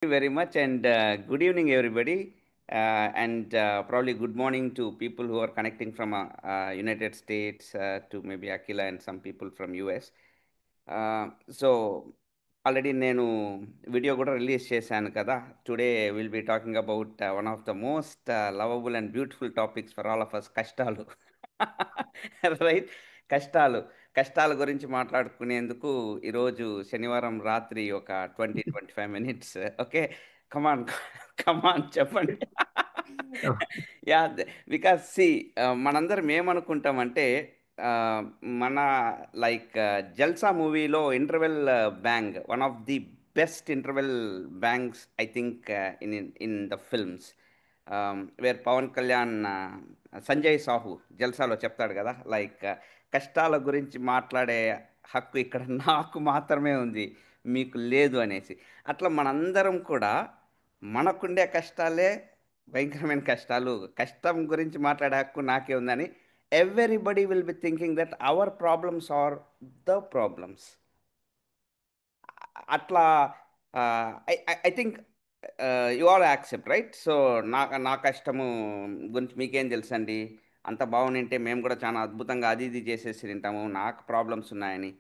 you very much, and good evening, everybody, and probably good morning to people who are connecting from United States to maybe Akila and some people from US. So already నేను video కూడా release చేశాను కదా. Today will be talking about one of the most lovable and beautiful topics for all of us, కష్టాలు. Right. కష్టాలు కష్టాల గురించి మాట్లాడుకునేందుకు ఈరోజు శనివారం రాత్రి ఒక 20-25 మినిట్స్. ఓకే, కమాన్. కమాన్ చెప్పండి. యా, బికాస్ సి, మనందరం ఏమనుకుంటామంటే ఆ, మన లైక్ జల్సా మూవీలో interval bang one of the best interval bangs I think in in the films, where Pawan Kalyan Sanjay Sahu జల్సాలో చెప్తాడు కదా, లైక్ కష్టాల గురించి మాట్లాడే హక్కు ఇక్కడ నాకు మాత్రమే ఉంది, మీకు లేదు అనేసి. అట్లా మనందరం కూడా మనకుండే కష్టాలే భయంకరమైన కష్టాలు, కష్టం గురించి మాట్లాడే హక్కు నాకే ఉందని everybody will be thinking that our problems are the problems. అట్లా I think you all accept, right? So నా కష్టము గురించి మీకేం తెలుసండి, అంత బాగుంటే మేము కూడా చాలా అద్భుతంగా అది ఇది చేసేసి తింటాము, నాకు ప్రాబ్లమ్స్ ఉన్నాయని.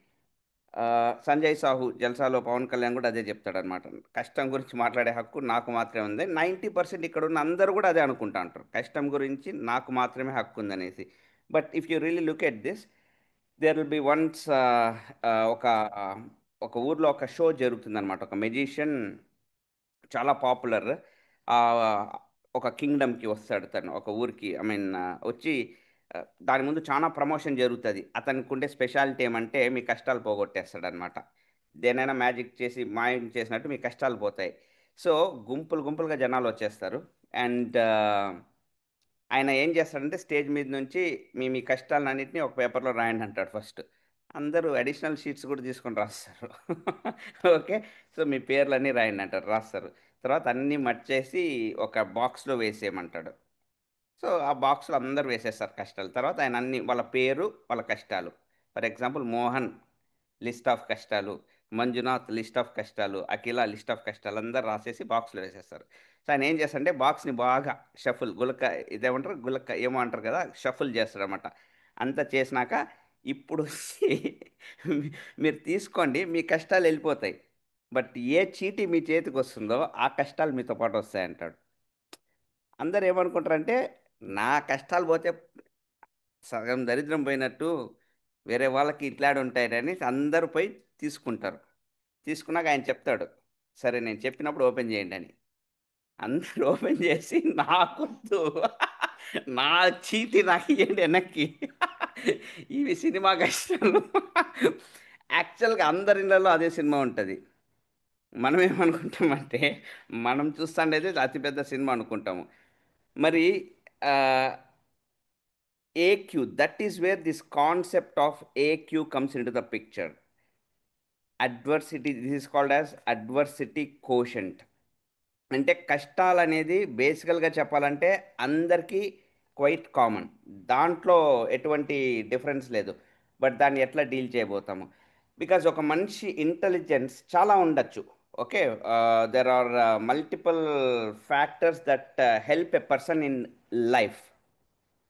సంజయ్ సాహు జల్సాలో పవన్ కళ్యాణ్ కూడా అదే చెప్తాడనమాట. కష్టం గురించి మాట్లాడే హక్కు నాకు మాత్రమే ఉంది. 90% ఇక్కడ ఉన్న అందరూ కూడా అదే అనుకుంటా అంటారు, కష్టం గురించి నాకు మాత్రమే హక్కు ఉందనేసి. But if you really look at this, there will be once ఒక ఒక ఊర్లో ఒక షో జరుగుతుందన్నమాట. ఒక మెజిషియన్ చాలా పాపులర్. ఒక కింగ్డమ్కి వస్తాడు తను, ఒక ఊరికి, ఐ మీన్ వచ్చి దాని ముందు చాలా ప్రమోషన్ జరుగుతుంది. అతనికి ఉండే స్పెషాలిటీ ఏమంటే మీ కష్టాలు పోగొట్టేస్తాడు అనమాట. దేనైనా మ్యాజిక్ చేసి మాయం చేసినట్టు మీ కష్టాలు పోతాయి. సో గుంపులు గుంపులుగా జనాలు వచ్చేస్తారు. అండ్ ఆయన ఏం చేస్తాడంటే స్టేజ్ మీద నుంచి మీ మీ కష్టాలన్నింటినీ ఒక పేపర్లో రాయండి అంటాడు ఫస్ట్. అందరూ అడిషనల్ షీట్స్ కూడా తీసుకొని రాస్తారు. ఓకే, సో మీ పేర్లన్నీ రాయండి అంటారు, రాస్తారు. తర్వాత అన్నీ మర్చేసి ఒక బాక్స్లో వేసేయమంటాడు. సో ఆ బాక్స్లో అందరూ వేసేస్తారు కష్టాలు. తర్వాత ఆయన అన్ని వాళ్ళ పేరు, వాళ్ళ కష్టాలు. For example Mohan list of కష్టాలు, మంజునాథ్ లిస్ట్ ఆఫ్ కష్టాలు, అఖిల లిస్ట్ ఆఫ్ కష్టాలు అందరు రాసేసి బాక్స్లో వేసేస్తారు. సో ఆయన ఏం చేస్తాడంటే బాక్స్ని బాగా షఫుల్ గులక, ఇదేమంటారు గులక ఏమో అంటారు కదా, షఫుల్ చేస్తాడనమాట. అంతా చేసినాక ఇప్పుడు మీరు తీసుకోండి, మీ కష్టాలు వెళ్ళిపోతాయి. బట్ ఏ చీటీ మీ చేతికి వస్తుందో ఆ కష్టాలు మీతో పాటు వస్తాయంటాడు. అందరు ఏమనుకుంటారంటే నా కష్టాలు పోతే సగం దరిద్రం పోయినట్టు, వేరే వాళ్ళకి ఇట్లాడు ఉంటాయని అందరూ పోయి తీసుకుంటారు. తీసుకున్నాక ఆయన చెప్తాడు, సరే నేను చెప్పినప్పుడు ఓపెన్ చేయండి అని. అందరూ ఓపెన్ చేసి నాకొద్దు, నా చీటి నాకు ఇవ్వండి వెనక్కి. ఇవి సినిమా కష్టాలు. యాక్చువల్గా అందరి ఇళ్ళలో అదే సినిమా ఉంటుంది. మనం ఏమనుకుంటామంటే మనం చూస్తుండేది అతిపెద్ద సినిమా అనుకుంటాము. మరి AQ, that is where this concept of AQ comes into the picture. Adversity, this is called as adversity quotient. అంటే కష్టాలు అనేది బేసికల్గా చెప్పాలంటే అందరికీ క్వైట్ కామన్, దాంట్లో ఎటువంటి డిఫరెన్స్ లేదు. బట్ దాన్ని ఎట్లా డీల్ చేయబోతాము, బికాజ్ ఒక మనిషి ఇంటెలిజెన్స్ చాలా ఉండొచ్చు. Okay, there are multiple factors that help a person in life.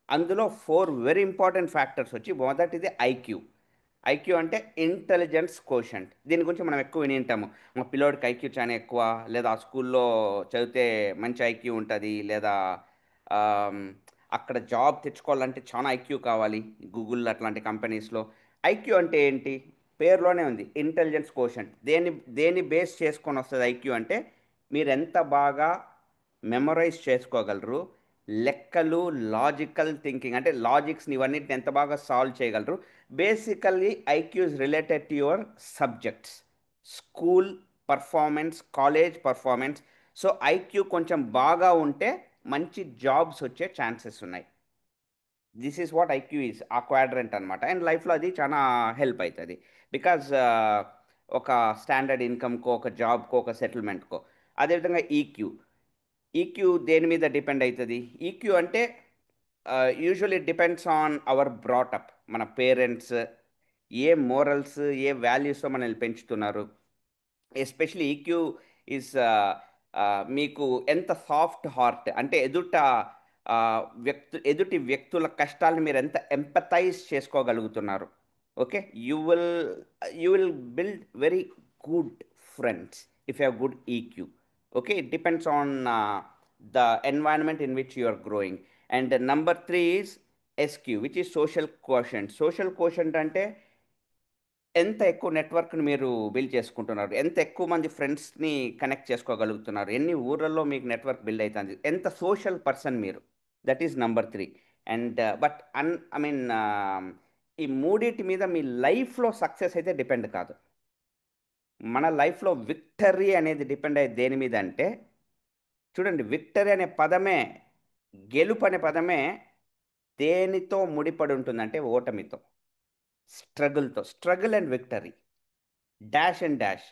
అందులో 4 వెరీ ఇంపార్టెంట్ ఫ్యాక్టర్స్ వచ్చి, మొదటిది ఐక్యూ. ఐక్యూ అంటే ఇంటెలిజెన్స్ కోషంట్. దీని గురించి మనం ఎక్కువ విని ఉంటాము, మా పిల్లోడికి ఐక్యూ చాలా ఎక్కువ, లేదా ఆ స్కూల్లో చదివితే మంచి ఐక్యూ ఉంటుంది, లేదా ఆమ్, అక్కడ జాబ్ తెచ్చుకోవాలంటే చాలా ఐక్యూ కావాలి గూగుల్ అట్లాంటి కంపెనీస్లో. ఐక్యూ అంటే ఏంటి? పేరులోనే ఉంది, ఇంటెలిజెన్స్ కోషంట్. దేని దేని బేస్ చేసుకొని వస్తుంది ఐక్యూ అంటే, మీరు ఎంత బాగా మెమరైజ్ చేసుకోగలరు, లెక్కలు, లాజికల్ థింకింగ్ అంటే లాజిక్స్ని ఇవన్నిటిని ఎంత బాగా సాల్వ్ చేయగలరు. Basically IQ is related to your subjects, school performance, college performance. So IQ కొంచెం బాగా ఉంటే మంచి జాబ్స్ వచ్చే ఛాన్సెస్ ఉన్నాయి. This is what IQ is, ఆ క్వాడ్రెంట్ అనమాట. అండ్ లైఫ్లో అది చాలా హెల్ప్ అవుతుంది. బికాజ్ ఒక స్టాండర్డ్ ఇన్కమ్కో, ఒక జాబ్కో, ఒక సెటిల్మెంట్కో. అదేవిధంగా ఈక్యూ. ఈక్యూ దేని మీద డిపెండ్ అవుతుంది? ఈక్యూ అంటే usually depends on hour brought up. మన పేరెంట్స్ ఏ మోరల్స్, ఏ వాల్యూస్తో మనల్ని పెంచుతున్నారు. ఎస్పెషలీ ఈక్యూ ఈజ్ మీకు ఎంత సాఫ్ట్ హార్ట్ అంటే ఆ, ఎదుటి వ్యక్తుల కష్టాలను మీరు ఎంత ఎంపథైజ్ చేసుకోగలుగుతున్నారు. Okay, you will you will build very good friends if you have good EQ. Okay, it depends on the environment in which you are growing. And number three is SQ, which is social quotient. Social quotient అంటే ఎంత ఎక్కువ నెట్వర్క్ని మీరు build చేసుకుంటున్నారు, ఎంత ఎక్కువ మంది ఫ్రెండ్స్ని connect చేసుకోగలుగుతున్నారు, ఎన్ని ఊర్లలో మీకు నెట్వర్క్ బిల్డ్ అవుతుంది, ఎంత సోషల్ పర్సన్ మీరు. That is number three. And but I mean ఈ మూడిటి మీద మీ లైఫ్లో సక్సెస్ అయితే డిపెండ్ కాదు. మన లైఫ్లో విక్టరీ అనేది డిపెండ్ అయ్యేది దేని మీద అంటే, చూడండి, విక్టరీ అనే పదమే, గెలుపు అనే పదమే దేనితో ముడిపడి ఉంటుందంటే ఓటమితో, స్ట్రగుల్తో. Struggle and victory, dash and dash,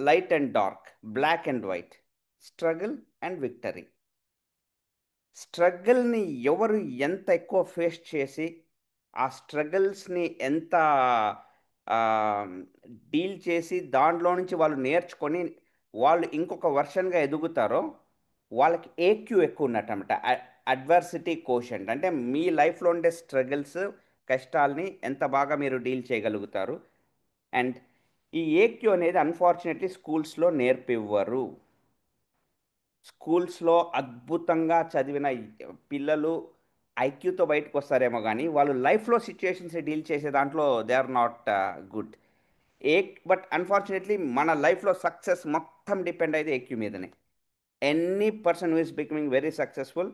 light and dark, black and white, struggle and victory. స్ట్రగుల్ని ఎవరు ఎంత ఎక్కువ ఫేస్ చేసి ఆ స్ట్రగుల్స్ని ఎంత డీల్ చేసి దాంట్లో నుంచి వాళ్ళు నేర్చుకొని వాళ్ళు ఇంకొక వర్షన్గా ఎదుగుతారో వాళ్ళకి ఏక్యూ ఎక్కువ ఉన్నట్టమాట. అడ్వర్సిటీ కోషంట్ అంటే మీ లైఫ్లో ఉండే స్ట్రగుల్స్, కష్టాల్ని ఎంత బాగా మీరు డీల్ చేయగలుగుతారు. అండ్ ఈ ఏక్యూ అనేది అన్ఫార్చునేట్లీ స్కూల్స్లో నేర్పివ్వరు. స్కూల్స్లో అద్భుతంగా చదివిన పిల్లలు ఐక్యూతో బయటకు వస్తారేమో కానీ వాళ్ళు లైఫ్లో సిచ్యుయేషన్స్ డీల్ చేసే దాంట్లో they are not good. But unfortunately మన లైఫ్లో సక్సెస్ మొత్తం డిపెండ్ అయితే ఏక్యూ మీదనే. Any person who is becoming very successful,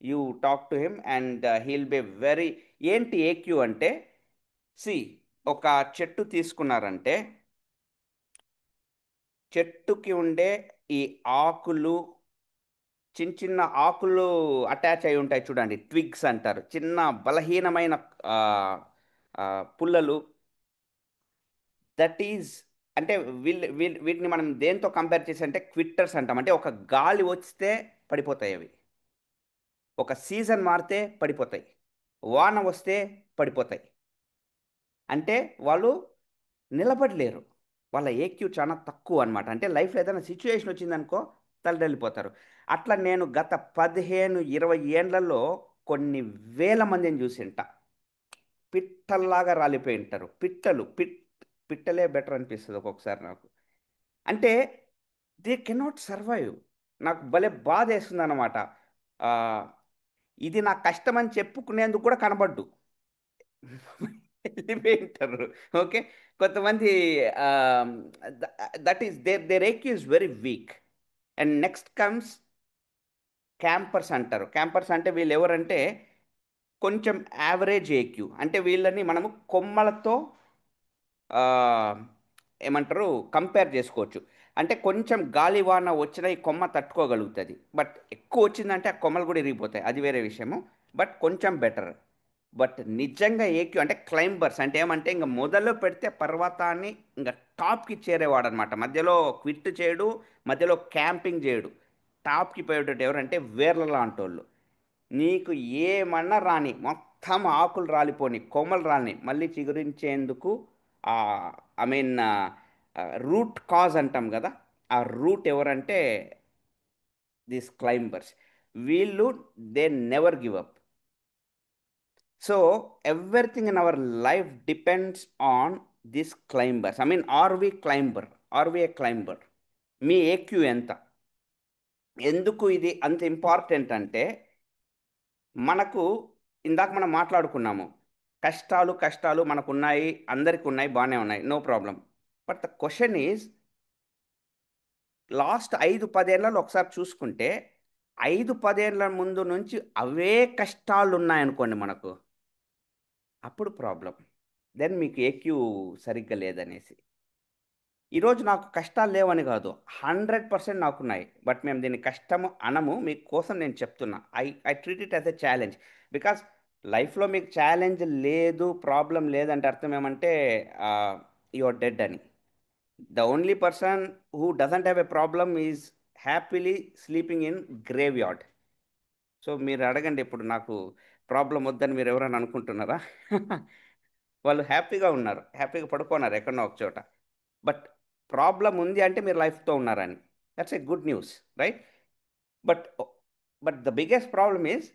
you talk to him and he'll be very. ఏంటి ఏక్యూ అంటే, సి, ఒక చెట్టు తీసుకున్నారంటే చెట్టుకి ఉండే ఈ ఆకులు, చిన్న చిన్న ఆకులు అటాచ్ అయి ఉంటాయి చూడండి, ట్విగ్స్ అంటారు, చిన్న బలహీనమైన ఆ, పుల్లలు. దట్ ఈజ్ అంటే వీటిని మనం దేంతో కంపేర్ చేసి అంటే క్విట్టర్స్ అంటాం. అంటే ఒక గాలి వస్తే పడిపోతాయి అవి, ఒక సీజన్ మారితే పడిపోతాయి, వాన వస్తే పడిపోతాయి. అంటే వాళ్ళు నిలబడలేరు, వాళ్ళ ఏక్యూ చాలా తక్కువ అనమాట. అంటే లైఫ్లో ఏదైనా సిచ్యువేషన్ వచ్చిందనుకో తలడెళ్ళిపోతారు. అట్లా నేను గత 15-20 ఏండ్లలో కొన్ని వేల మందిని చూసింట పిట్టల్లాగా రాలిపోయి ఉంటారు. పిట్టలే బెటర్ అనిపిస్తుంది ఒక్కొక్కసారి నాకు. అంటే దే కెనాట్ సర్వైవ్. నాకు భలే బాధ వేస్తుంది అనమాట. ఇది నా కష్టం అని చెప్పుకునేందుకు కూడా కనబడ్డు, వెళ్ళిపోయి ఉంటారు. ఓకే, కొంతమంది that is their EQ is very weak. And next comes campers అంటారు. క్యాంపర్స్ అంటే వీళ్ళు ఎవరంటే కొంచెం యావరేజ్ ఏక్యూ. అంటే వీళ్ళని మనము కొమ్మలతో ఆ, ఏమంటారు, కంపేర్ చేసుకోవచ్చు. అంటే కొంచెం గాలివాన వచ్చినా ఈ కొమ్మ తట్టుకోగలుగుతుంది, బట్ ఎక్కువ వచ్చిందంటే ఆ కొమ్మలు కూడా ఇరిగిపోతాయి, అది వేరే విషయము. బట్ కొంచెం బెటర్. బట్ నిజంగా ఏక్యూ అంటే క్లైంబర్స్ అంటే ఏమంటే ఇంకా మొదలు పెడితే పర్వతాన్ని ఇంకా టాప్కి చేరేవాడు అనమాట. మధ్యలో క్విట్ చేయడు, మధ్యలో క్యాంపింగ్ చేయడు, టాప్కి పోయేటట్టు ఎవరంటే వేర్ల లాంటి వాళ్ళు. నీకు ఏమన్నా రాని, మొత్తం ఆకులు రాలిపోని, కొమ్మలు రాని, మళ్ళీ చిగురించేందుకు ఆ ఐ మీన్ రూట్ కాజ్ అంటాం కదా, ఆ రూట్ ఎవరంటే దిస్ క్లైంబర్స్. వీళ్ళు they never give up. So everything in our life depends on this climbers. I mean are we climber, are we a climber. మీ ఏక్యూ ఎంత? ఎందుకు ఇది అంత ఇంపార్టెంట్ అంటే, మనకు ఇందాక మనం మాట్లాడుకున్నాము, కష్టాలు కష్టాలు మనకు ఉన్నాయి, అందరికి ఉన్నాయి, బాగానే ఉన్నాయి, no problem. But the question is, last 5-10 ఏళ్లలో ఒకసారి చూసుకుంటే 5-10 ఏళ్ల ముందు నుంచి అవే కష్టాలు ఉన్నాయనుకోండి మనకు, అప్పుడు ప్రాబ్లం. దెన్ మీకు ఏక్యూ సరిగ్గా లేదనేసి. ఈరోజు నాకు కష్టాలు లేవని కాదు, 100% నాకున్నాయి, బట్ మేము దీన్ని కష్టము అనము. మీకోసం నేను చెప్తున్నా, I treat it as a challenge. Because లైఫ్లో మీకు ఛాలెంజ్ లేదు, ప్రాబ్లం లేదంటే అర్థం ఏమంటే యు ఆర్ డెడ్ అని. The only person who doesn't have a problem is happily sleeping in grave yard. So మీరు అడగండి, ఇప్పుడు నాకు ప్రాబ్లం వద్దని మీరు ఎవరైనా అనుకుంటున్నారా? వాళ్ళు హ్యాపీగా ఉన్నారు, హ్యాపీగా పడుకున్నారు ఎక్కడో ఒక చోట. బట్ ప్రాబ్లం ఉంది అంటే మీరు లైఫ్తో ఉన్నారని. That's a good news, right? But but the biggest problem is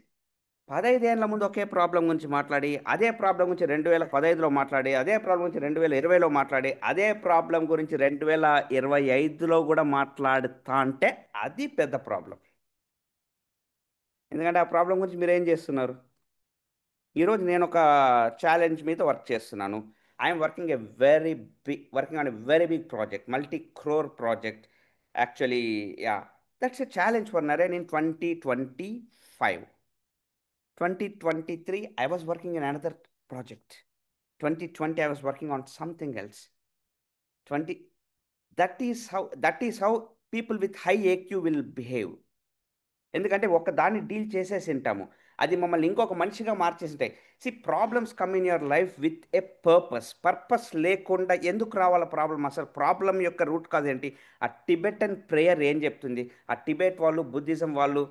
15 ఏళ్ల ముందు ఒకే ప్రాబ్లం గురించి మాట్లాడి, అదే ప్రాబ్లం గురించి 2015లో మాట్లాడి, అదే ప్రాబ్లం గురించి 2020లో మాట్లాడి, అదే ప్రాబ్లం గురించి 2025లో కూడా మాట్లాడుతా అంటే అది పెద్ద ప్రాబ్లం. ఎందుకంటే ఆ ప్రాబ్లం గురించి మీరు ఏం చేస్తున్నారు? ఈరోజు నేను ఒక ఛాలెంజ్ మీద వర్క్ చేస్తున్నాను. I'm working working on a very big project, multi crore project. Actually, yeah, that's a challenge for Naren in 2025. 2023, I was working in another project. 2020, I was working on something else. 20 that is how people with high AQ will behave. ఎందుకంటే ఒక దాన్ని deal చేసేసి ఉంటాము, అది మమ్మల్ని ఇంకొక మనిషిగా మార్చేసి ఉంటాయి. Problems come in your life with a purpose లేకుండా ఎందుకు రావాల ప్రాబ్లం? అసలు ప్రాబ్లం యొక్క రూట్ కాజ్ ఏంటి? ఆ టిబెటన్ ప్రేయర్ ఏం చెప్తుంది? ఆ టిబెట్ వాళ్ళు, బుద్ధిజం వాళ్ళు,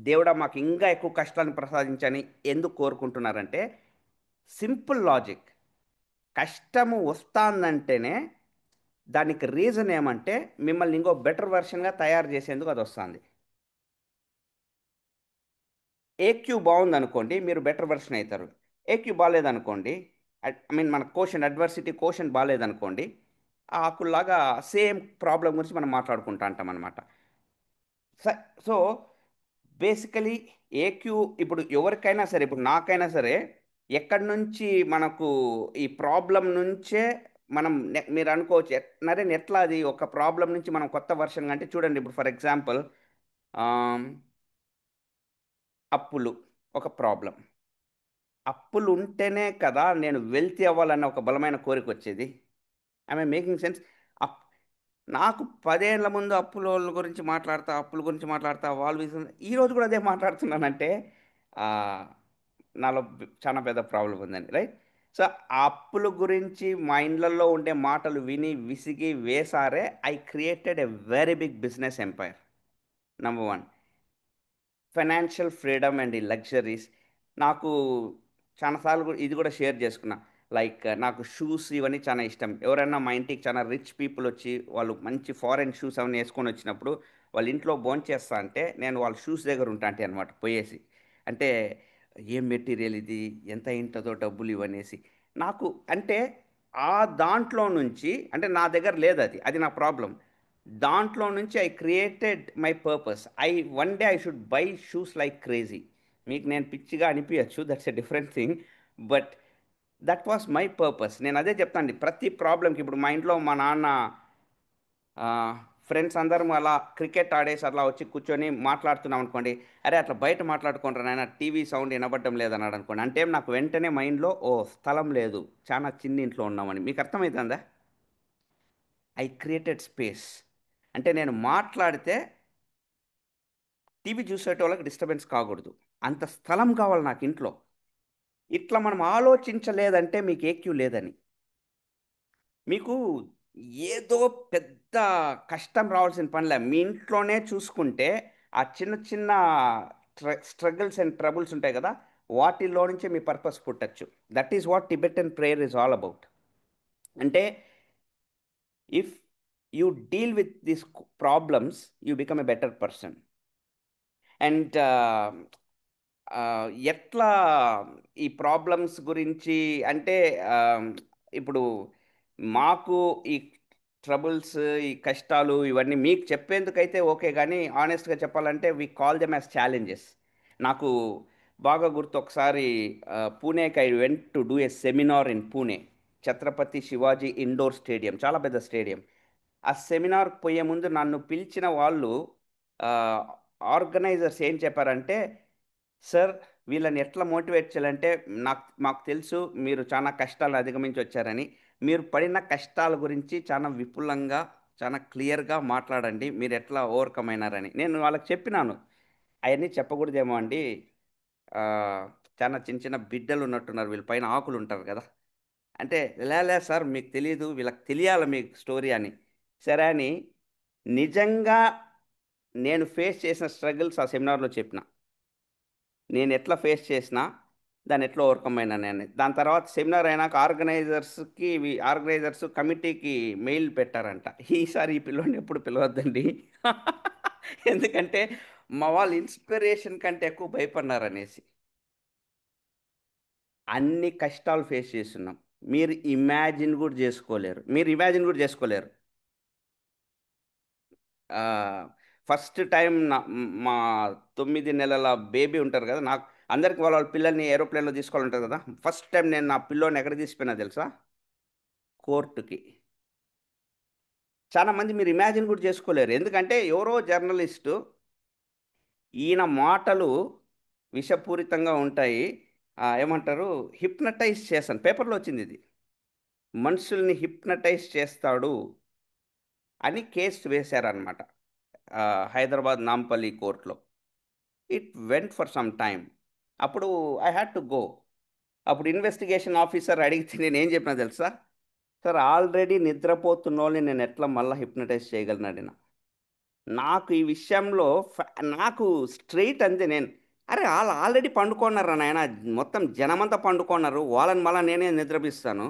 దేవుడా మాకు ఇంకా ఎక్కువ కష్టాలను ప్రసాదించని ఎందుకు కోరుకుంటున్నారంటే, సింపుల్ లాజిక్. కష్టము వస్తుందంటేనే దానికి రీజన్ ఏమంటే మిమ్మల్ని ఇంకో బెటర్ వెర్షన్గా తయారు చేసేందుకు అది వస్తుంది. ఏక్యూ బాగుందనుకోండి, మీరు బెటర్ వెర్షన్ అవుతారు. ఏక్యూ బాగాలేదనుకోండి, ఐ మీన్ మన అడ్వర్సిటీ కోషన్ బాగాలేదనుకోండి, ఆ ఆకుల్లాగా సేమ్ ప్రాబ్లం గురించి మనం మాట్లాడుకుంటా అంటాం అనమాట. సో బేసికలీ ఏక్యూ ఇప్పుడు ఎవరికైనా సరే, ఇప్పుడు నాకైనా సరే, ఎక్కడి నుంచి మనకు ఈ ప్రాబ్లం నుంచే మనం మీరు అనుకోవచ్చు, నరేన్ ఎట్లా అది ఒక ప్రాబ్లం నుంచి మనం కొత్త వర్షన్ అంటే చూడండి. ఇప్పుడు ఫర్ ఎగ్జాంపుల్, అప్పులు ఒక ప్రాబ్లం. అప్పులు ఉంటేనే కదా నేను వెల్తీ అవ్వాలన్న ఒక బలమైన కోరిక వచ్చేది. I making sense? అప్ నాకు 10 ఏళ్ల ముందు అప్పుల గురించి మాట్లాడతా, అప్పుల గురించి మాట్లాడతా, వాళ్ళు ఈరోజు కూడా అదే మాట్లాడుతున్నానంటే ఆ, నాలో చాలా పెద్ద ప్రాబ్లం ఉందండి, రైట్? సో ఆ అప్పుల గురించి మా ఇండ్లలో ఉండే మాటలు విని విసిగి వేసారే I created a very big business empire. Number one, financial freedom and ఈ లగ్జరీస్. నాకు చాలాసార్లు ఇది కూడా షేర్ చేసుకున్నా. లైక్ నాకు షూస్ ఇవన్నీ చాలా ఇష్టం. ఎవరైనా మా ఇంటికి చాలా రిచ్ పీపుల్ వచ్చి వాళ్ళు మంచి ఫారెన్ షూస్ అవన్నీ వేసుకొని వచ్చినప్పుడు, వాళ్ళ ఇంట్లో భోంచేస్తా అంటే నేను వాళ్ళ షూస్ దగ్గర ఉంటా అంటే అనమాట పోయేసి. అంటే ఏం మెటీరియల్ ఇది, ఎంత ఇంటదో డబ్బులు ఇవనేసి. నాకు అంటే ఆ దాంట్లో నుంచి, అంటే నా దగ్గర లేదు అది, అది నా ప్రాబ్లం. దాంట్లో నుంచి I created my purpose. One day I should buy shoes like crazy. మీకు నేను పిచ్చిగా అనిపించచ్చు, that's a different thing. But that was my purpose. నేను అదే చెప్తాను ప్రతి ప్రాబ్లంకి. ఇప్పుడు మా ఇంట్లో మా నాన్న ఫ్రెండ్స్ అందరం అలా క్రికెట్ ఆడేసి అట్లా వచ్చి కూర్చొని మాట్లాడుతున్నాం అనుకోండి, అరే అట్లా బయట మాట్లాడుకుంటారు నాయన, టీవీ సౌండ్ వినబడటం లేదన్నాడు అనుకోండి, అంటే నాకు వెంటనే మైండ్లో ఓ స్థలం లేదు, చాలా చిన్న ఇంట్లో ఉన్నామని. మీకు అర్థమవుతుందా? I created space. అంటే నేను మాట్లాడితే టీవీ చూసేటోళ్ళకి డిస్టర్బెన్స్ కాకూడదు, అంత స్థలం కావాలి నాకు ఇంట్లో. ఇట్లా మనం ఆలోచించలేదంటే మీకు ఏక్యూ లేదని. మీకు ఏదో పెద్ద కష్టం రావాల్సిన పనిలే. మీ ఇంట్లోనే చూసుకుంటే ఆ చిన్న చిన్న స్ట్రగుల్స్ అండ్ ట్రబుల్స్ ఉంటాయి కదా, వాటిల్లో నుంచే మీ పర్పస్ పుట్టచ్చు. That is what Tibetan prayer is all about. అంటే if you deal with these problems, you become a better person. And ఎట్లా ఈ ప్రాబ్లమ్స్ గురించి అంటే, ఆ, ఇప్పుడు మాకు ఈ ట్రబుల్స్, ఈ కష్టాలు ఇవన్నీ మీకు చెప్పేందుకైతే ఓకే, కానీ ఆనెస్ట్గా చెప్పాలంటే we call them as challenges. నాకు బాగా గుర్తు, ఒకసారి పూణేకి I went to do a seminar in Pune. Chhatrapati Shivaji indoor stadium, చాలా పెద్ద స్టేడియం. ఆ సెమినార్ పోయే ముందు నన్ను పిలిచిన వాళ్ళు, ఆర్గనైజర్స్ ఏం చెప్పారంటే, సార్ వీళ్ళని ఎట్లా మోటివేట్ చేయాలంటే, మాకు తెలుసు మీరు చాలా కష్టాలు అధిగమించి వచ్చారని. మీరు పడిన కష్టాల గురించి చాలా విపులంగా, చాలా క్లియర్గా మాట్లాడండి, మీరు ఎట్లా ఓవర్కమ్ అయినారని. నేను వాళ్ళకి చెప్పినాను. అవన్నీ చెప్పకూడదేమో అండి, ఆ, చాలా చిన్న చిన్న బిడ్డలు ఉన్నట్టున్నారు, వీళ్ళ పైన ఆకులు ఉంటారు కదా. అంటే లే సార్ మీకు తెలియదు, వీళ్ళకి తెలియాలి మీకు స్టోరీ అని. సరే అని నిజంగా నేను ఫేస్ చేసిన స్ట్రగుల్స్ ఆ సెమినార్లో చెప్పిన. నేను ఎట్లా ఫేస్ చేసిన, దాన్ని ఎట్లా ఓవర్కమ్ అయినా నేను దాని తర్వాత సెమినార్ అయినాక ఆర్గనైజర్స్ కమిటీకి మెయిల్ పెట్టారంట, ఈసారి ఈ పిల్లోని ఎప్పుడు పిలవద్దండి. ఎందుకంటే మా వాళ్ళు ఇన్స్పిరేషన్ కంటే ఎక్కువ భయపడినారనేసి. అన్ని కష్టాలు ఫేస్ చేస్తున్నాం. మీరు ఇమాజిన్ కూడా చేసుకోలేరు. ఆ, ఫస్ట్ టైం మా 9 నెలల బేబీ ఉంటారు కదా, నాకు అందరికి వాళ్ళ వాళ్ళ పిల్లల్ని ఏరోప్లేన్లో తీసుకోవాలంటారు కదా. ఫస్ట్ టైం నేను నా పిల్లోని ఎక్కడ తీసిపోయినా తెలుసా? కోర్టుకి. చాలా మంది మీరు ఇమాజిన్ కూడా చేసుకోలేరు, ఎందుకంటే ఎవరో జర్నలిస్టు ఈయన మాటలు విషపూరితంగా ఉంటాయి, ఏమంటారు, హిప్నటైజ్ చేస్తాను, పేపర్లో వచ్చింది ఇది, మనుషుల్ని హిప్నటైజ్ చేస్తాడు అని కేసు వేశారనమాట, హైదరాబాద్ నాంపల్లి కోర్టులో. It went for some time. అప్పుడు ఐ హ్యాడ్ టు గో. అప్పుడు ఇన్వెస్టిగేషన్ ఆఫీసర్ అడిగితే నేను ఏం చెప్పినా తెలుసా? సార్, ఆల్రెడీ నిద్రపోతున్న వాళ్ళని నేను ఎట్లా మళ్ళీ హిప్నటైజ్ చేయగలను అడిగిన. నాకు ఈ విషయంలో నాకు స్ట్రైట్ అంతే నేను. అరే, వాళ్ళు ఆల్రెడీ పండుకున్నారు నాయన, మొత్తం జనమంతా పండుకున్నారు, వాళ్ళని మళ్ళీ నేనే నిద్రపిస్తాను?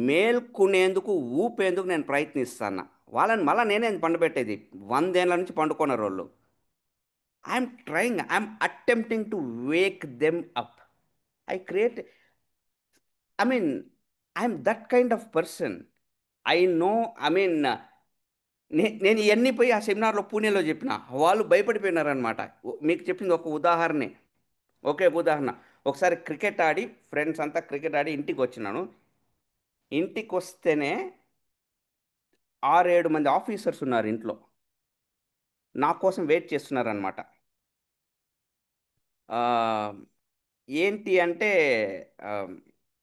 మేల్కునేందుకు ఊపేందుకు నేను ప్రయత్నిస్తాను, వాళ్ళని మళ్ళీ నేనే పండుబెట్టేది? 100 ఏళ్ళ నుంచి పండుకున్నారు వాళ్ళు. I'm attempting to Wake them up. I create, I mean, I'm that kind of person. I know, I mean, నేను ఇవన్నీ పోయి ఆ సెమినార్లో పూణేలో చెప్పిన, వాళ్ళు భయపడిపోయినారనమాట. మీకు చెప్పింది ఒక ఉదాహరణే, ఒకే ఉదాహరణ. ఒకసారి క్రికెట్ ఆడి, ఫ్రెండ్స్ అంతా క్రికెట్ ఆడి ఇంటికి వచ్చినాను. ఇంటికి వస్తేనే 6 7 మంది ఆఫీసర్స్ ఉన్నారు ఇంట్లో, నా కోసం వెయిట్ చేస్తున్నారనమాట. ఏంటి అంటే, ఆ,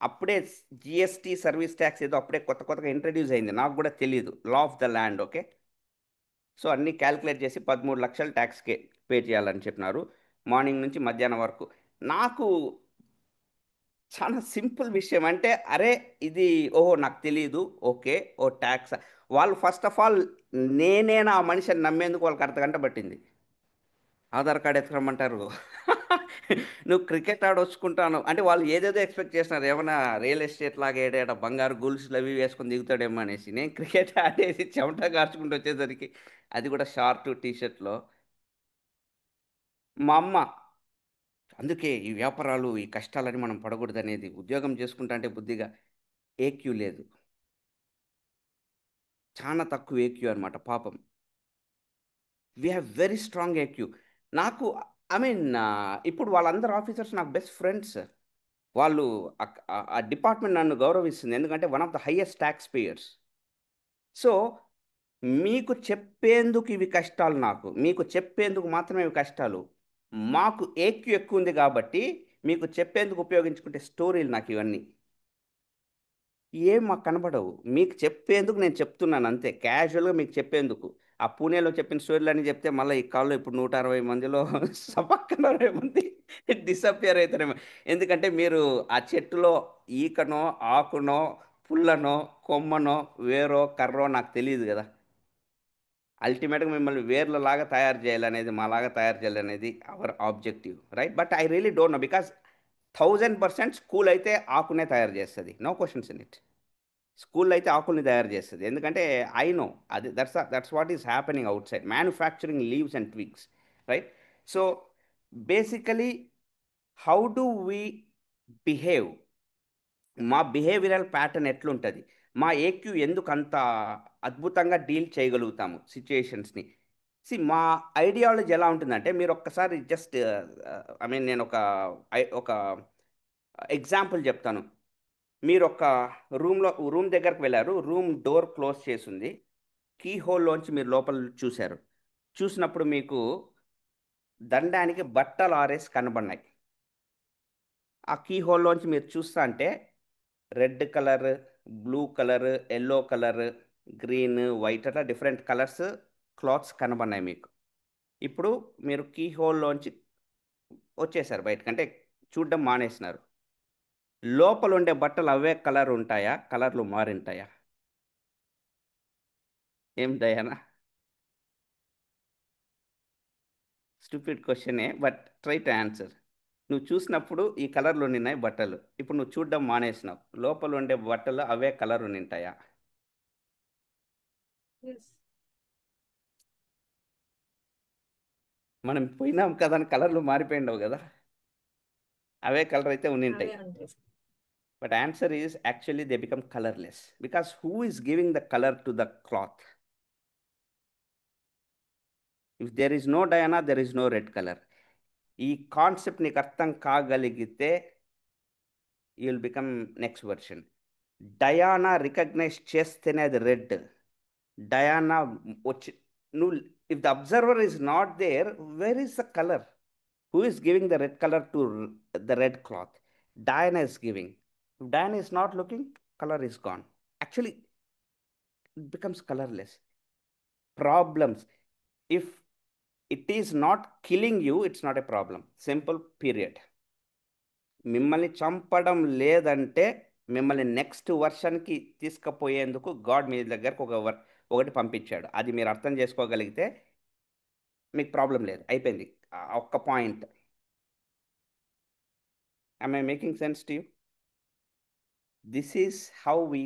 అప్పుడే జిఎస్టీ సర్వీస్ ట్యాక్స్ ఏదో అప్పుడే కొత్త కొత్తగా ఇంట్రడ్యూస్ అయింది, నాకు కూడా తెలియదు, law of the land. Okay. So అన్నీ క్యాలిక్యులేట్ చేసి 13 లక్షలు ట్యాక్స్కే పే చేయాలని చెప్పినారు, మార్నింగ్ నుంచి మధ్యాహ్నం వరకు. నాకు చాలా సింపుల్ విషయం అంటే, అరే, ఇది, ఓహో, నాకు తెలియదు, ఓకే, ఓ ట్యాక్స్. వాళ్ళు ఫస్ట్ ఆఫ్ ఆల్ నేనేనా ఆ మనిషిని నమ్మేందుకు వాళ్ళకి అర్ధగంట పట్టింది. ఆధార్ కార్డ్ ఎత్తుకరమ్మంటారు. నువ్వు క్రికెట్ ఆడొచ్చుకుంటాను అంటే వాళ్ళు ఏదేదో ఎక్స్పెక్ట్ చేస్తున్నారు, ఏమన్నా రియల్ ఎస్టేట్ లాగా ఏడాడ బంగారు గొలుసులు అవి వేసుకొని దిగుతాడేమో అనేసి. నేను క్రికెట్ ఆడేసి చెమట కార్చుకుంటూ వచ్చేసరికి, అది కూడా షార్ట్ టీ షర్ట్లో. మా అమ్మ, అందుకే ఈ వ్యాపారాలు, ఈ కష్టాలని మనం పడకూడదు అనేది, ఉద్యోగం చేసుకుంటా అంటే బుద్ధిగా. ఏక్యూ లేదు, చాలా తక్కువ ఏక్యూ అనమాట పాపం. We have very strong AQ. నాకు, ఐ మీన్, ఇప్పుడు వాళ్ళందరూ ఆఫీసర్స్ నాకు బెస్ట్ ఫ్రెండ్స్. వాళ్ళు ఆ డిపార్ట్మెంట్ నన్ను గౌరవిస్తుంది, ఎందుకంటే one of the highest tax payers. So మీకు చెప్పేందుకు ఇవి కష్టాలు, మీకు చెప్పేందుకు మాత్రమే ఇవి కష్టాలు. మాకు ఏక్యూ ఎక్కువ ఉంది కాబట్టి మీకు చెప్పేందుకు ఉపయోగించుకుంటే స్టోరీలు నాకు ఇవన్నీ ఏం మాకు కనబడవు. మీకు చెప్పేందుకు నేను చెప్తున్నాను అంతే, క్యాజువల్గా మీకు చెప్పేందుకు. ఆ పూణేలో చెప్పిన స్టోరీలు చెప్తే మళ్ళీ ఈ కాల్లో ఇప్పుడు 160 మందిలో సపక్కన 20 మంది డిసప్పియర్ అవుతారేమో. ఎందుకంటే మీరు ఆ చెట్టులో ఈకనో, ఆకునో, పుల్లనో, కొమ్మనో, వేరో, కర్రో నాకు తెలియదు కదా. అల్టిమేట్గా మిమ్మల్ని వేర్లలాగా తయారు చేయాలనేది, మాలాగా తయారు చేయాలనేది hour objective, right? But I really don't know, because 1000% school అయితే ఆకునే తయారు చేస్తుంది, నో క్వశ్చన్స్ ఇన్ ఇట్. స్కూల్లో అయితే ఆకుల్ని తయారు చేస్తుంది, ఎందుకంటే ఐ నో అది, that's what is happening out side, manufacturing leaves and twigs, right? So basically, how do we behave, మా బిహేవియరల్ ప్యాటర్న్ ఎట్లుంటుంది, మా ఏక్యూ ఎందుకు అంత అద్భుతంగా డీల్ చేయగలుగుతాము సిచ్యుయేషన్స్ని. మా ఐడియాలజీ ఎలా ఉంటుందంటే, మీరు ఒక్కసారి జస్ట్, ఐ మీన్, నేను ఒక ఎగ్జాంపుల్ చెప్తాను. మీరు ఒక రూమ్ దగ్గరకు వెళ్ళారు, రూమ్ డోర్ క్లోజ్ చేసింది, కీ హోల్లోంచి మీరు లోపల చూశారు. చూసినప్పుడు మీకు దండానికి బట్టలు ఆరేసి కనబడినాయి. ఆ కీ హోల్లోంచి మీరు చూస్తా అంటే red colour, blue colour, yellow colour, green, white, అట్లా డిఫరెంట్ కలర్స్ క్లాత్స్ కనబడినాయి మీకు. ఇప్పుడు మీరు కీ హోల్లోంచి వచ్చేసారు బయటకంటే, చూడడం మానేసినారు. లోపల ఉండే బట్టలు అవే కలర్ ఉంటాయా, కలర్లు మారింటాయా? ఏం దయానా? స్టూపిడ్ క్వశ్చనే, బట్ ట్రై టు ఆన్సర్. నువ్వు చూసినప్పుడు ఈ కలర్లు ఉన్నాయి బట్టలు, ఇప్పుడు నువ్వు చూడడం మానేసినావు, లోపల ఉండే బట్టలు అవే కలర్ ఉంటాయా? Yes. మనం పోయినాం కదా అని కలర్లు మారిపోయిండవు కదా, అవే కలర్ అయితే అవే ఉండింటాయి. ఉంటాయి. But answer is actually they become colourless because who is giving the colour to the cloth? If there is no Diana there is no red colour. ఈ కాన్సెప్ట్ నీకు అర్థం కాగలిగితే you will become next version. Diana recognise చేస్తేనే అది red. Diana వచ్చి నువ్వు, if the observer is not there, where is the colour? Who is giving the red colour to the red cloth? Diana is giving. If Diana is not looking, color is gone. Actually, it becomes colorless. Problems. If it is not killing you, it's not a problem. Simple, period. మిమ్మల్ని చంపడం లేదంటే మిమ్మల్ని next వర్షన్కి తీసుకుపోయేందుకు God మీ దగ్గరకు ఒకటి పంపించాడు. అది మీరు అర్థం చేసుకోగలిగితే మీకు ప్రాబ్లం లేదు, అయిపోయింది. ఒక్క point. I making sense to you? This is how we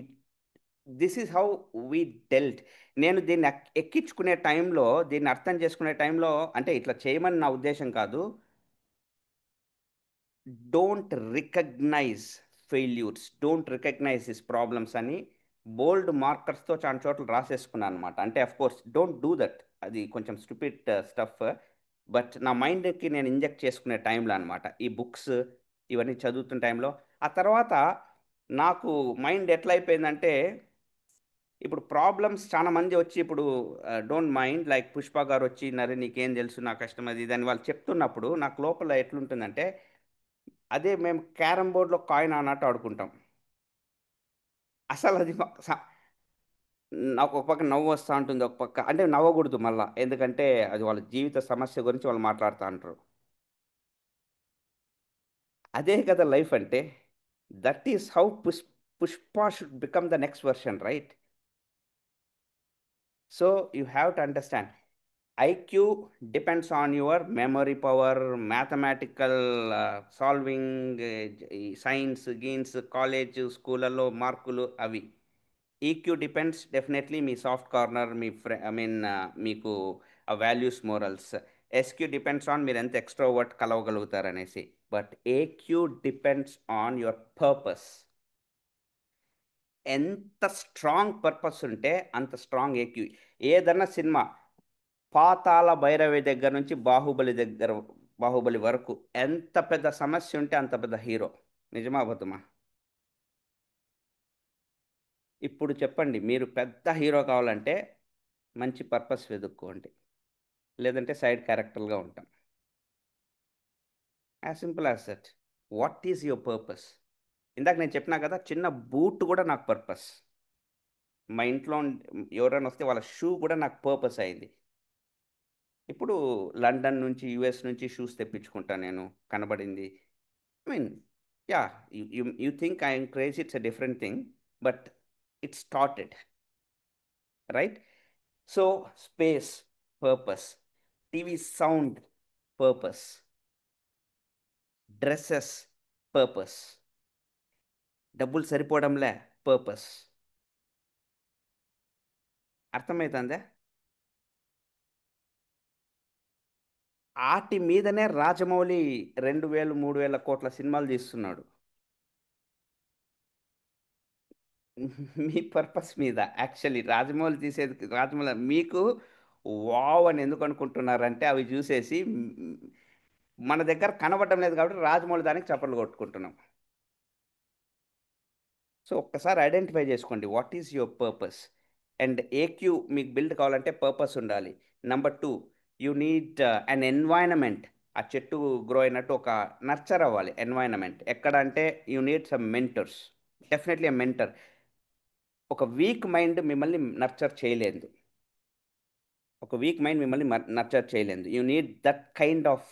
this is how we dwelt. నేను దీన్ని ఎక్కించుకునే టైంలో, దీన్ని అర్థం చేసుకునే టైంలో, అంటే ఇట్లా చేయమని నా ఉద్దేశం కాదు. Don't recognise failures, don't recognise his problems అని బోల్డ్ మార్కర్స్తో చాలా చోట్ల రాసేసుకున్నాను అనమాట. అంటే of course don't do that, అది కొంచెం స్టూపిడ్ స్టఫ్. బట్ నా మైండ్కి నేను ఇంజెక్ట్ చేసుకునే టైంలో అనమాట ఈ బుక్స్ ఇవన్నీ చదువుతున్న టైంలో. ఆ తర్వాత నాకు మైండ్ ఎట్లా అయిపోయిందంటే, ఇప్పుడు ప్రాబ్లమ్స్ చాలా మంది వచ్చి ఇప్పుడు డోంట్ మైండ్ లైక్ పుష్ప గారు వచ్చి నరే నీకేం తెలుసు నా కష్టం అది ఇది అని వాళ్ళు చెప్తున్నప్పుడు నాకు లోపల ఎట్లుంటుందంటే, అదే మేము క్యారమ్ బోర్డ్లో కాయిన్ అన్నట్టు ఆడుకుంటాం. అసలు అది నాకు ఒక పక్క నవ్వు వస్తూ ఉంటుంది, ఒక పక్క అంటే నవ్వకూడదు మళ్ళా, ఎందుకంటే అది వాళ్ళ జీవిత సమస్య గురించి వాళ్ళు మాట్లాడుతూ అంటారు. అదే కదా లైఫ్ అంటే. That is how Pushpa should become the next version, right? So you have to understand, IQ depends on your memory power, mathematical solving, science గీన్స్ కాలేజ్ స్కూళ్ళలో మార్కులు అవి. ఈక్యూ డిపెండ్స్ డెఫినెట్లీ మీ సాఫ్ట్ కార్నర్, మీ ఐ మీన్ మీకు ఆ values morals. SQ depends on మీరు ఎంత ఎక్స్ట్రోవర్ట్ కలవగలుగుతారు అనేసి. But AQ depends on your purpose. ఎంత స్ట్రాంగ్ పర్పస్ ఉంటే అంత స్ట్రాంగ్ ఏక్యూ. ఏదన్నా సినిమా, పాతాళ భైరవి దగ్గర నుంచి బాహుబలి వరకు ఎంత పెద్ద సమస్య ఉంటే అంత పెద్ద హీరో. నిజమా అబద్ధమా? ఇప్పుడు చెప్పండి, మీరు పెద్ద హీరో కావాలంటే మంచి పర్పస్ వెతుక్కోండి, లేదంటే సైడ్ క్యారెక్టర్గా ఉంటాం. As simple as that. What is your purpose? ఇందాక నేను చెప్పినా కదా, చిన్న బూట్ కూడా నాకు పర్పస్. మా ఇంట్లో ఎవరైనా వస్తే వాళ్ళ షూ కూడా నాకు పర్పస్ అయింది. ఇప్పుడు లండన్ నుంచి యుఎస్ నుంచి షూస్ తెప్పించుకుంటాను నేను, కనబడింది. I mean, yeah, you think I'm crazy, it's a different thing, but it started, right? So, space, purpose. TV sound, purpose. Dresses, purpose. డబ్బులు సరిపోవడంలే, పర్పస్. అర్థమవుతుందా? ఆటి మీదనే రాజమౌళి 2000 3000 కోట్ల సినిమాలు తీస్తున్నాడు. మీ పర్పస్ మీద యాక్చువల్లీ రాజమౌళి తీసేది, రాజమౌళి మీకు వావ్ అని ఎందుకు అనుకుంటున్నారంటే అవి చూసేసి మన దగ్గర కనబడడం లేదు కాబట్టి రాజమౌళి దానికి చప్పట్లు కొట్టుకుంటున్నాం. సో ఒక్కసారి ఐడెంటిఫై చేసుకోండి what is your purpose. And AQ మీకు బిల్డ్ కావాలంటే పర్పస్ ఉండాలి. Number two, you need an environment. ఆ చెట్టు గ్రో అయినట్టు ఒక నర్చర్ అవ్వాలి ఎన్వైరన్మెంట్. ఎక్కడ అంటే you need some mentors. Definitely a mentor. ఒక వీక్ మైండ్ మిమ్మల్ని నర్చర్ చేయలేదు. ఒక వీక్ మైండ్ మిమ్మల్ని నర్చర్ చేయలేదు. You need that kind of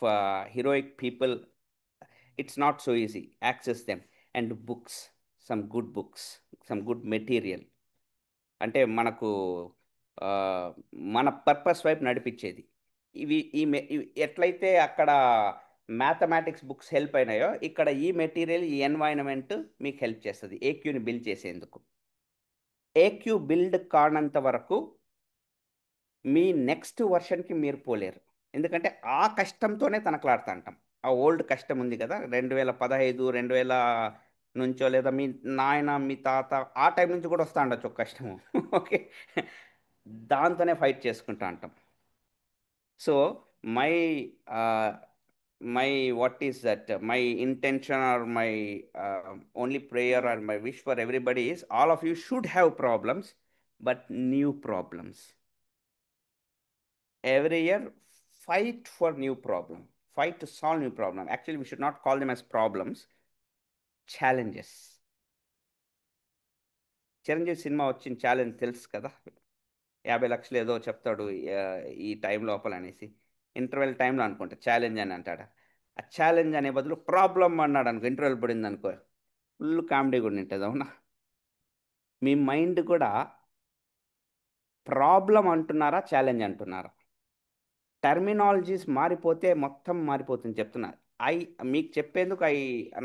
heroic people. It's not so easy. Access them. And books, some good books, some good material. అంటే మనకు ఆ, మన పర్పస్ వైపు నడిపించేది. ఇవి ఎట్లయితే అక్కడ మ్యాథమెటిక్స్ బుక్స్ హెల్ప్ అయినాయో ఇక్కడ ఈ మెటీరియల్, ఈ ఎన్వైరన్మెంట్ మీకు హెల్ప్ చేస్తుంది ఏక్యూని బిల్డ్ చేసేందుకు. ఏక్యూ బిల్డ్ కానంత వరకు మీ నెక్స్ట్ వర్షన్కి మీరు పోలేరు. ఎందుకంటే ఆ కష్టంతోనే తనకలాడుతూ అంటాం. ఆ ఓల్డ్ కష్టం ఉంది కదా, 2015 2000 నుంచో, లేదా మీ నాయన మీ తాత ఆ టైం నుంచి కూడా వస్తూ ఉండొచ్చు ఒక కష్టము. ఓకే, దాంతోనే ఫైట్ చేసుకుంటూ అంటాం. So my my what is that my intention or my only prayer or my wish for everybody is all of you should have problems, but new problems. Every year fight for new problem, fight to solve new problem. Actually we should not call them as problems, challenges. Chiranjeevi cinema వచ్చిన challenge తెలుసు కదా, 50 లక్షలు ఏదో చెప్తాడు ఈ time లోపల అనేసి. Interval టైంలో అనుకుంటా ఛాలెంజ్ అని అంటాడు. ఆ ఛాలెంజ్ అనే బదులు ప్రాబ్లం అన్నాడు అనుకో, ఇంటర్వెల్ పడింది అనుకో, ఫుల్ కామెడీ కూడా ఉంటుంది. అవునా? మీ మైండ్ కూడా ప్రాబ్లం అంటున్నారా ఛాలెంజ్ అంటున్నారా? టర్మినాలజీస్ మారిపోతే మొత్తం మారిపోతుంది చెప్తున్నా. ఐ మీకు చెప్పేందుకు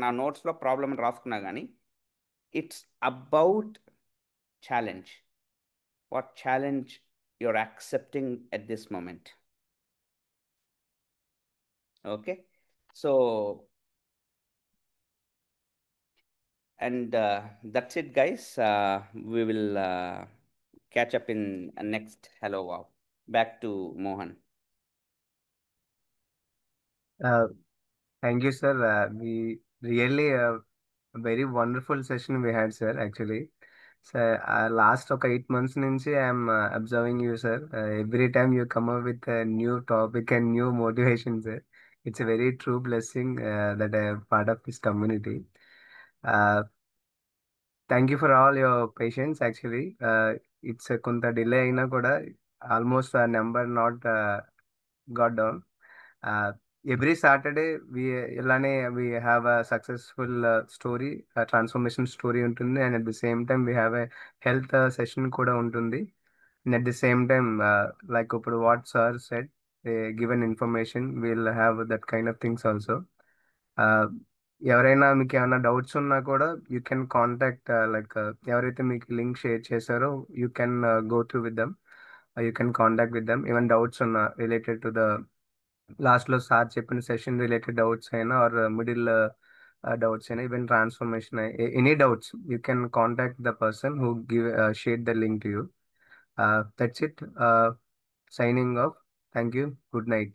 నా నోట్స్లో ప్రాబ్లం అని రాసుకున్నా కానీ it's about challenge. What challenge you're accepting at this moment. Okay, so and that's it guys. We will catch up in next hello wow. Back to Mohan. Uh, Thank you, sir. We really a very wonderful session we had, sir. Actually, so last 8 months nunchi I am observing you, sir. Every time you come up with a new topic and new motivation, sir. It's a very true blessing that I am part of this community. Uh, Thank you for all your patience. Actually, it's a kunta delay aina kuda almost a number not got down. Uh, every Saturday we ఇలానే we have a successful story, a transformation story ఉంటుంది, and at the same time we have a health session కూడా ఉంటుంది. And at the same time, like ఇప్పుడు what sir said, given information, we'll have that kind of things also. Uh, ఎవరైనా మీకు ఏమైనా doubts ఉన్నా కూడా you can contact, like ఎవరైతే మీకు లింక్ షేర్ చేశారో you can go through with them, you can contact with them. Even doubts ఉన్నా related to the last లో సార్ చెప్పిన సెషన్ రిలేటెడ్ డౌట్స్ అయినా, ఆర్ మిడిల్ డౌట్స్ అయినా, even transformation, any doubts you can contact the person who give share the link to you. That's it. Signing off. Thank you. Good night.